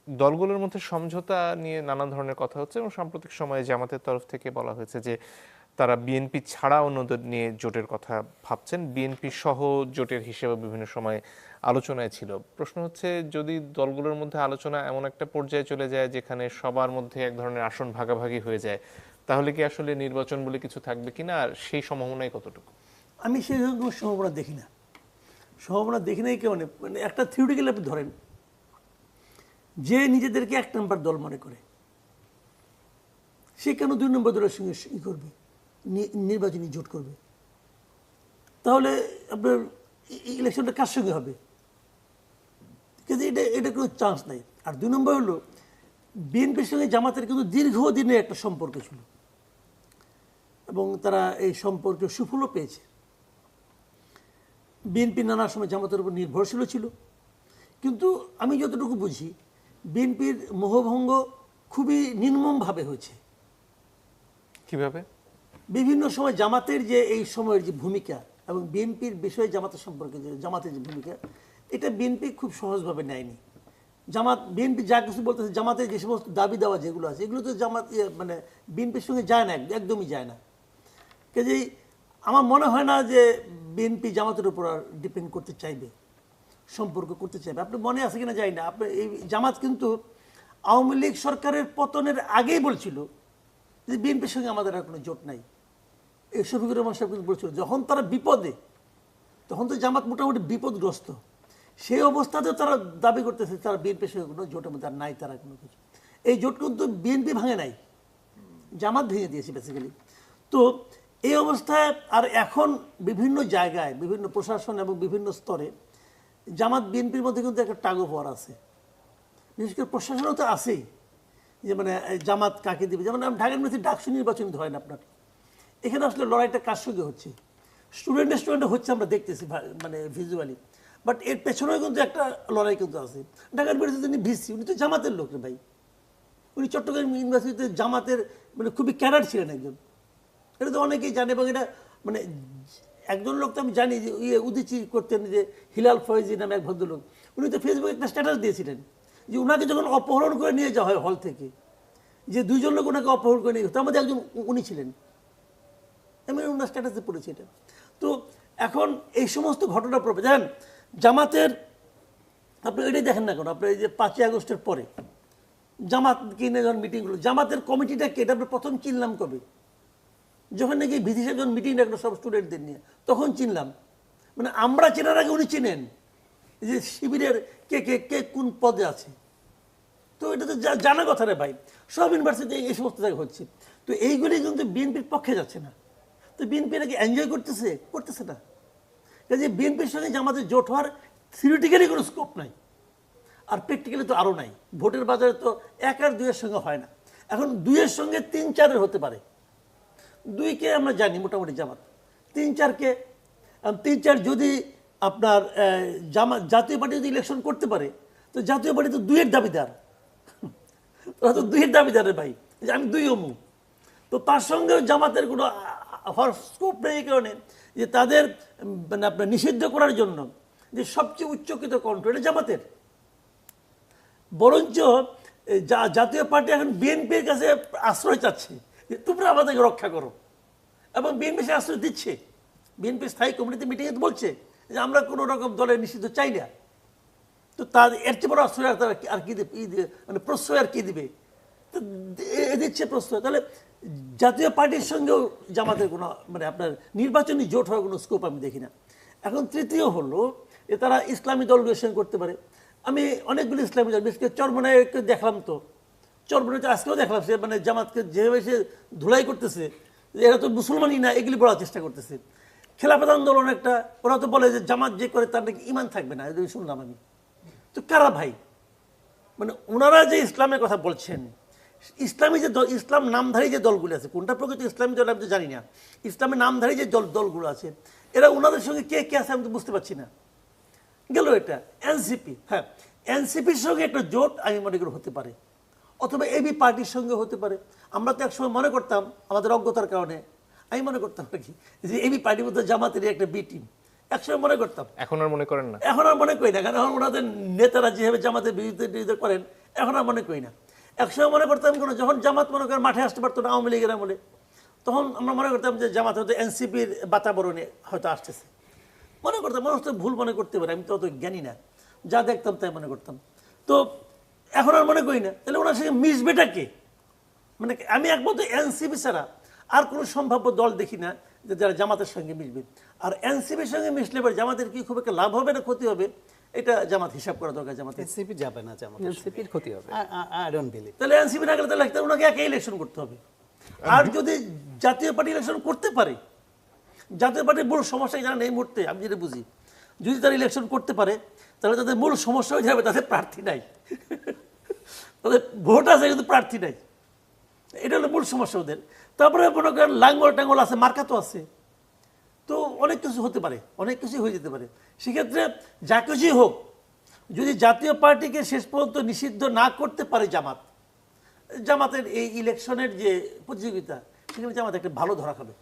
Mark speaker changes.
Speaker 1: দলগুলোর মধ্যে সমঝোতা নিয়ে নানা ধরনের কথা হচ্ছে এবং সাম্প্রতিক সময়ে জামাতের তরফ থেকে বলা হয়েছে যে তারা বিএনপি ছাড়া অন্যদের নিয়ে জোটের কথা ভাবছেন, বিএনপি সহ জোটের হিসেবে বিভিন্ন সময় আলোচনায় ছিল। প্রশ্ন হচ্ছে, যদি দলগুলোর মধ্যে আলোচনা এমন একটা পর্যায়ে চলে যায় যেখানে সবার মধ্যে এক ধরনের আসন ভাগাভাগি হয়ে যায়, তাহলে কি আসলে নির্বাচন বলে কিছু থাকবে কিনা, আর সেই সম্ভাবনাই কতটুকু?
Speaker 2: আমি সেই কোনো সম্ভাবনা দেখি না। সম্ভাবনা দেখি না এই কারণে, মানে একটা থিওরিটিক্যাল আপনি ধরেন, যে নিজেদেরকে এক নম্বর দল মনে করে সে কেন 2 নম্বর দলের সঙ্গে ই করবে, নির্বাচনী জোট করবে? তাহলে আপনার ইলেকশনটা কার সঙ্গে হবে? কিন্তু এটা কোনো চান্স নাই। আর 2 নম্বর হলো, বিএনপির সঙ্গে জামাতের কিন্তু দীর্ঘদিনের একটা সম্পর্ক ছিল এবং তারা এই সম্পর্কে সুফলও পেয়েছে। বিএনপি নানা সময় জামাতের উপর নির্ভরশীল ছিল, কিন্তু আমি যতটুকু বুঝি বিএনপির মোহভঙ্গ খুবই নির্মমভাবে হয়েছে।
Speaker 1: কিভাবে?
Speaker 2: বিভিন্ন সময় জামাতের যে এই সময়ের যে ভূমিকা এবং বিএনপির বিষয়ে জামাতের সম্পর্কে যে জামাতের যে ভূমিকা, এটা বিএনপি খুব সহজভাবে নেয়নি। বিএনপি যা কিছু বলতেছে, জামাতের যে সমস্ত দাবি দেওয়া যেগুলো আছে এগুলো তো জামাত মানে বিএনপির সঙ্গে যায় না, একদমই যায় না। কাজেই আমার মনে হয় না যে বিএনপি জামাতের উপর আর ডিপেন্ড করতে চাইবে, সম্পর্ক করতে চাইবে। আপনি মনে আছে কিনা জানি না, আপনি এই জামাত কিন্তু আওয়ামী লীগ সরকারের পতনের আগেই বলছিল যে বিএনপির সঙ্গে আমাদের আর কোনো জোট নাই। এই শফিকুর রহমান সাহেব কিন্তু বলছিল, যখন তারা বিপদে, তখন তো জামাত মোটামুটি বিপদগ্রস্ত, সেই অবস্থাতেও তারা দাবি করতেছে তারা বিএনপির সঙ্গে কোনো জোটের মধ্যে আর নাই তারা কোনো কিছু। এই জোট কিন্তু বিএনপি ভাঙে নাই, জামাত ভেঙে দিয়েছে বেসিক্যালি। তো এই অবস্থায় আর এখন বিভিন্ন জায়গায় বিভিন্ন প্রশাসন এবং বিভিন্ন স্তরে জামাত বিএনপির মধ্যে কিন্তু একটা টাগ অফ ওয়ার আছে। বিশেষ করে প্রশাসনও তো আছেই, যে মানে জামাত কাকে দিবে। যেমন ঢাকার মধ্যে ডাকসু নির্বাচন হয় না আপনার, এখানে আসলে লড়াইটা কার সঙ্গে হচ্ছে? স্টুডেন্টে হচ্ছে, আমরা দেখতেছি মানে ভিজুয়ালি, বাট এর পেছনেও কিন্তু একটা লড়াই কিন্তু আছে। ঢাকার বিরুদ্ধে তিনি ভিসি, উনি তো জামাতের লোক ভাই, উনি চট্টগ্রাম ইউনিভার্সিটিতে জামাতের মানে খুবই ক্যাডার ছিলেন একজন। এটা তো অনেকেই জানে এবং এটা মানে একজন লোক তো আমি জানি যে উদিচি করতেন, যে হিলাল ফয়েজি নামে এক ভদ্রলোক, উনি তো ফেসবুকে একটা স্ট্যাটাস দিয়েছিলেন যে ওনাকে যখন অপহরণ করে নিয়ে যাওয়া হয় হল থেকে, যে 2 জন লোক ওনাকে অপহরণ করে নিয়ে, তার মধ্যে একজন উনি ছিলেন। আমি ওনার স্ট্যাটাসে পড়েছি এটা। তো এখন এই সমস্ত ঘটনা প্রভাব জানেন জামাতের, আপনি এটাই দেখেন না কেন, আপনার এই যে 5ই আগস্টের পরে জামাত কিনে যখন মিটিংগুলো, জামাতের কমিটিটা কে, এটা আমরা প্রথম চিনলাম কবে? যখন নাকি ভিসি যখন মিটিং রাখলো সব স্টুডেন্টদের নিয়ে, তখন চিনলাম। মানে আমরা চেনার আগে উনি চিনেন যে শিবিরের কে কে কে কোন পদে আছে। তো এটা তো জানা কথা রে ভাই, সব ইউনিভার্সিটি এই সমস্ত জায়গায় হচ্ছে। তো এইগুলি কিন্তু বিএনপির পক্ষে যাচ্ছে না। তো বিএনপি নাকি এনজয় করতেছে, করতেছে না। কাজে বিএনপির সঙ্গে জামাতের জোট হওয়ার থিওরিটিক্যালি কোনো স্কোপ নাই, আর প্র্যাকটিক্যালি তো আরও নাই। ভোটের বাজারে তো 1 আর 2 এর সঙ্গে হয় না, এখন 2 এর সঙ্গে 3-4 হতে পারে। 2কে আমরা জানি মোটামুটি জামাত, 3-4কে 3-4 যদি আপনার জাতীয় পার্টি যদি ইলেকশন করতে পারে, তো জাতীয় পার্টি তো 2 এর দাবিদার, ওরা তো 2 এর দাবিদারের ভাই, যে আমি 2 অমু। তো তার সঙ্গেও জামাতের কোনো স্কোপ নেই, এই কারণে যে তাদের মানে আপনার নিষিদ্ধ করার জন্য যে সবচেয়ে উচ্চকিত কণ্ঠ এটা জামাতের। বরঞ্চ জাতীয় পার্টি এখন বিএনপির কাছে আশ্রয় চাচ্ছে যে তোমরা আমাদেরকে রক্ষা করো, এবং বিএনপি সে আশ্রয় দিচ্ছে। বিএনপি স্থায়ী কমিটিতে মিটিংয়ে বলছে যে আমরা কোনো রকম দলের নিষিদ্ধ চাই না। তো তার এর চেয়ে বড় আশ্রয় আর কি মানে প্রশ্রয় আর কি দিবে? তো দিচ্ছে প্রশ্রয়। তাহলে জাতীয় পার্টির সঙ্গেও জামাতের কোনো মানে আপনার নির্বাচনী জোট হওয়ার কোনো স্কোপ আমি দেখি না। এখন তৃতীয় হলো যে তারা ইসলামী দলগুলোর সঙ্গে করতে পারে। আমি অনেকগুলো ইসলামী দল, বিশেষ করে চরমনাইকে দেখলাম, তো চরমনাইতে আজকেও দেখলাম সে মানে জামাতকে যেভাবে সে ধুলাই করতেছে, এরা তো মুসলমানই না, এগুলি বলার চেষ্টা করতেছে। খেলাফত আন্দোলন একটা, ওরা তো বলে যে জামাত যে করে তার নাকি ইমান থাকবে না, এটা শুনলাম আমি। তো কারা ভাই? মানে ওনারা যে ইসলামের কথা বলছেন, ইসলামী যে ইসলাম নামধারী যে দলগুলো আছে, কোনটা প্রকৃত ইসলামী দল আমি তো জানি না, ইসলামের নামধারী যে দলগুলো আছে, এরা ওনাদের সঙ্গে কে কে আছে আমি তো বুঝতে পারছি না। গেল এটা এনসিপি, হ্যাঁ এনসিপির সঙ্গে একটা জোট আমি মনে করি হতে পারে, অথবা এবি পার্টির সঙ্গে হতে পারে। আমরা তো একসময় মনে করতাম আমাদের অজ্ঞতার কারণে, আমি মনে করতাম নাকি যে এবি পার্টির মধ্যে জামাতের একটা বি টিম, একসময় মনে করতাম।
Speaker 1: এখন আর মনে করেন না?
Speaker 2: এখন আর মনে করি না, কারণ ওনাদের নেতারা যেভাবে জামাতের বিরুদ্ধে করেন, এখন আর মনে করি না। একসময় মনে করতাম কোনো যখন জামাত মনে করেন মাঠে আসতে পারতো না আওয়ামী লীগের আমলে, তখন আমরা মনে করতাম যে জামাত হয়তো এনসিপির বাতাবরণে হয়তো আসতেছে, মনে করতাম। মানুষ তো ভুল মনে করতে পারে, আমি তো অত জ্ঞানী না, যা দেখতাম তাই মনে করতাম। তো এখন আর মনে করি না। তাহলে ওনার সঙ্গে মিশবেটা কে? মানে আমি একমাত্র এনসিপি ছাড়া আর কোনো সম্ভাব্য দল দেখি না যে যারা জামাতের সঙ্গে মিশবে। আর এনসিপির সঙ্গে মিশলে পরে জামাতের কি খুব একটা লাভ হবে না ক্ষতি হবে, এটা জামাত হিসাব করা দরকার। জামাতের
Speaker 3: এনসিপি যাবে না, জামাত
Speaker 4: এনসিপির ক্ষতি হবে।
Speaker 3: I don't believe.
Speaker 2: তাহলে এনসিপি না গেলে তাহলে ওনাকে একা ইলেকশন করতে হবে। আর যদি জাতীয় পার্টি ইলেকশন করতে পারে, জাতীয় পার্টির মূল সমস্যা জানেন এই মুহূর্তে আমি যেটা বুঝি, যদি তারা ইলেকশন করতে পারে তাহলে তাদের মূল সমস্যা হয়ে যাবে তাদের প্রার্থী নাই, তাদের ভোট আছে কিন্তু প্রার্থী নাই, এটা হলো মূল সমস্যা ওদের। তারপরে মনে করেন লাঙ্গল টাঙ্গল আছে, মার্কা তো আছে, তো অনেক কিছু হতে পারে, অনেক কিছুই হয়ে যেতে পারে। সেক্ষেত্রে যা কিছুই হোক, যদি জাতীয় পার্টিকে শেষ পর্যন্ত নিষিদ্ধ না করতে পারে জামাত, জামাতের এই ইলেকশনের যে প্রতিযোগিতা, সেখানে জামাত একটা ভালো ধরা খাবে।